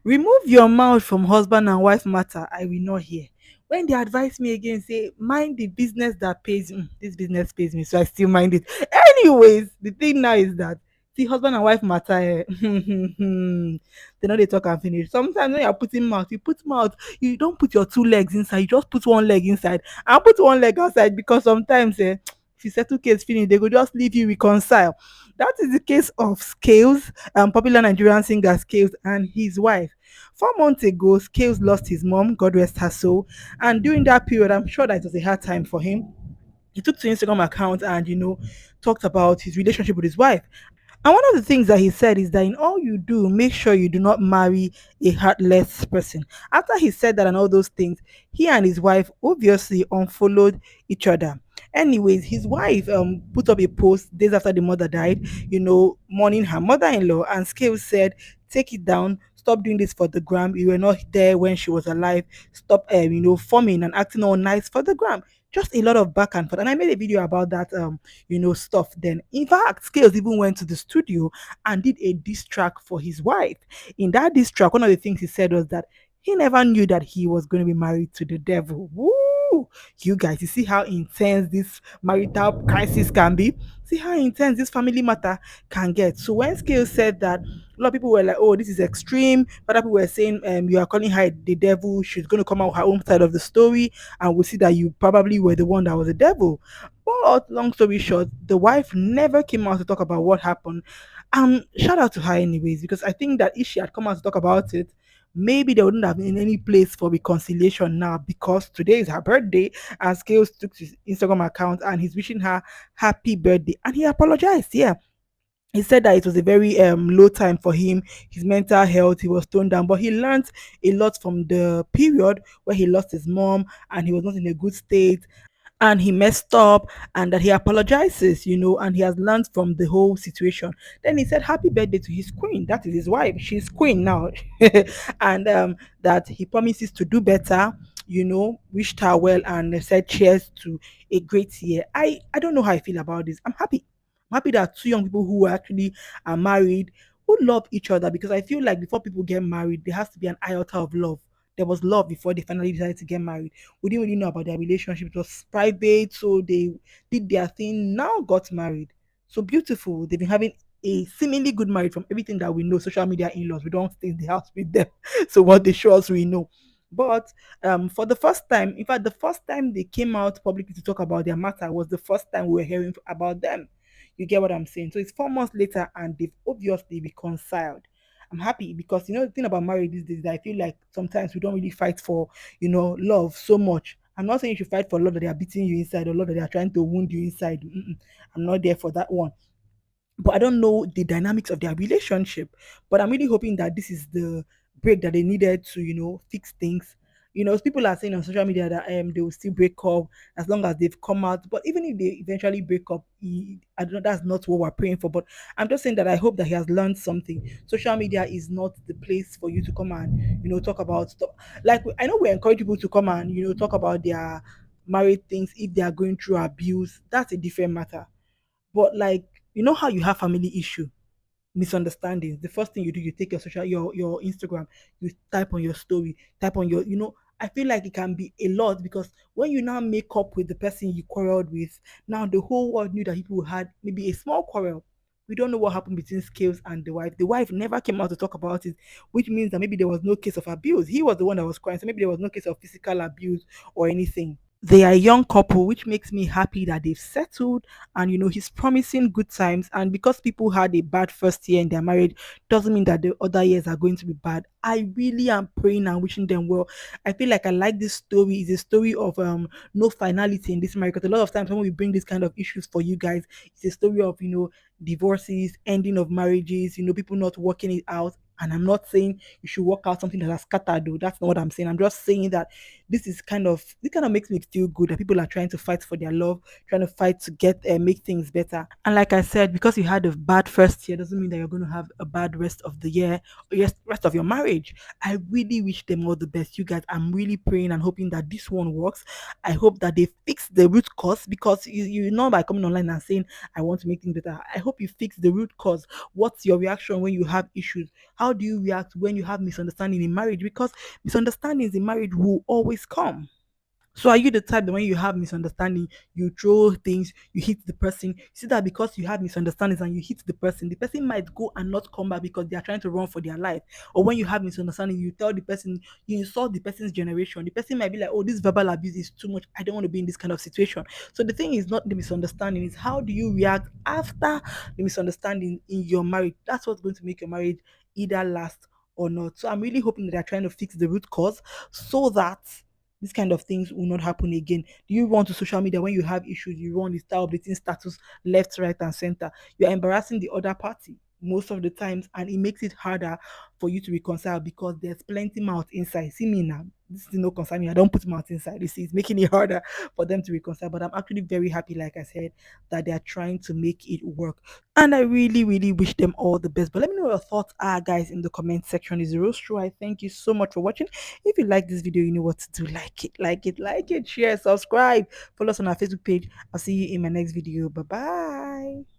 Remove your mouth from husband and wife matter. I will not hear. When they advise me again, say mind the business that pays. This business pays me, so I still mind it. Anyways, the thing now is that see husband and wife matter. They know they talk and finish. Sometimes when you're putting mouth, you put mouth. You don't put your two legs inside. You just put one leg inside and put one leg outside because sometimes if you settle case finish, they go just leave you reconcile. That is the case of Scales, popular Nigerian singer Scales and his wife. 4 months ago, Scales lost his mom, God rest her soul. And during that period, I'm sure that it was a hard time for him. He took to Instagram account and talked about his relationship with his wife. And one of the things that he said is that in all you do, make sure you do not marry a heartless person. After he said that and all those things, he and his wife obviously unfollowed each other. Anyways, his wife put up a post days after the mother died, mourning her mother-in-law, and Scales said, "Take it down. Stop doing this for the gram. You were not there when she was alive. Stop, forming and acting all nice for the gram." Just a lot of back and forth. And I made a video about that stuff then. In fact, Scales even went to the studio and did a diss track for his wife. In that diss track, one of the things he said was that he never knew that he was going to be married to the devil. Woo! You guys, you see how intense this marital crisis can be? See how intense this family matter can get. So when Scales said that, a lot of people were like, "Oh, this is extreme." Other people were saying, "You are calling her the devil. She's going to come out her own side of the story, and we'll see that you probably were the one that was the devil." But long story short, the wife never came out to talk about what happened. Shout out to her anyways, because I think that if she had come out to talk about it, maybe there wouldn't have been any place for reconciliation now because today is her birthday and Scales took his Instagram account and he's wishing her happy birthday and he apologized. Yeah. He said that it was a very low time for him, his mental health, he was toned down, but he learned a lot from the period where he lost his mom and he was not in a good state and he messed up and that he apologizes, and he has learned from the whole situation. Then he said happy birthday to his queen. That is his wife. She's queen now. And that he promises to do better, wished her well and said cheers to a great year. I don't know how I feel about this. I'm happy. I'm happy that two young people who actually are married who love each other because I feel like before people get married, there has to be an iota of love. There was love before they finally decided to get married. We didn't really know about their relationship. It was private, so they did their thing. Now got married. So beautiful. They've been having a seemingly good marriage from everything that we know. Social media in-laws. We don't stay in the house with them. So what they show us we know. But for the first time, in fact, the first time they came out publicly to talk about their matter was the first time we were hearing about them. You get what I'm saying? So it's 4 months later, and they've obviously reconciled. I'm happy because the thing about marriage these days, is that I feel like sometimes we don't really fight for love so much. I'm not saying you should fight for love that they are beating you inside or love that they are trying to wound you inside. Mm-mm. I'm not there for that one. But I don't know the dynamics of their relationship. But I'm really hoping that this is the break that they needed to, fix things. People are saying on social media that they will still break up as long as they've come out. But even if they eventually break up, I don't know, that's not what we're praying for. But I'm just saying that I hope that he has learned something. Social media is not the place for you to come and, talk about stuff. Like I know we encourage people to come and, talk about their married things if they are going through abuse. That's a different matter. But like, how you have family issue, misunderstandings. The first thing you do, you take your Instagram, you type on your story, type on your, I feel like it can be a lot because when you now make up with the person you quarreled with, now the whole world knew that people had maybe a small quarrel. We don't know what happened between Scales and the wife. The wife never came out to talk about it, which means that maybe there was no case of abuse. He was the one that was crying, so maybe there was no case of physical abuse or anything. They are a young couple, which makes me happy that they've settled and he's promising good times. And because people had a bad first year in their marriage, doesn't mean that the other years are going to be bad. I really am praying and wishing them well. I feel like I like this story. It's a story of no finality in this marriage. Because a lot of times when we bring this kind of issues for you guys, it's a story of divorces, ending of marriages, people not working it out. And I'm not saying you should work out something that has scattered, though. That's not what I'm saying. I'm just saying that This kind of makes me feel good that people are trying to fight for their love, trying to fight to get make things better. And like I said, because you had a bad first year doesn't mean that you're going to have a bad rest of the year or yes, rest of your marriage. I really wish them all the best. You guys, I'm really praying and hoping that this one works. I hope that they fix the root cause, because you know, by coming online and saying I want to make things better, I hope you fix the root cause. What's your reaction when you have issues? How do you react when you have misunderstanding in marriage? Because misunderstandings in marriage will always come. So are you the type that when you have misunderstanding, you throw things, you hit the person? You see that because you have misunderstandings and you hit the person might go and not come back because they are trying to run for their life. Or when you have misunderstanding, you tell the person, you insult the person's generation. The person might be like, "Oh, this verbal abuse is too much. I don't want to be in this kind of situation." So the thing is not the misunderstanding; it's how do you react after the misunderstanding in your marriage. That's what's going to make your marriage either last or not. So I'm really hoping that they're trying to fix the root cause so that these kind of things will not happen again. Do you run to social media when you have issues? You run, you start updating status left, right, and center. You're embarrassing the other party most of the times, and it makes it harder for you to reconcile because there's plenty mouth inside. See me now. This is no concern me. I don't put mouth inside. You see, it's making it harder for them to reconcile. But I'm actually very happy, like I said, that they are trying to make it work. And I really, really wish them all the best. But let me know what your thoughts are, guys, in the comment section. Is Rose true? I thank you so much for watching. If you like this video, you know what to do. Like it, share, subscribe, follow us on our Facebook page. I'll see you in my next video. Bye bye.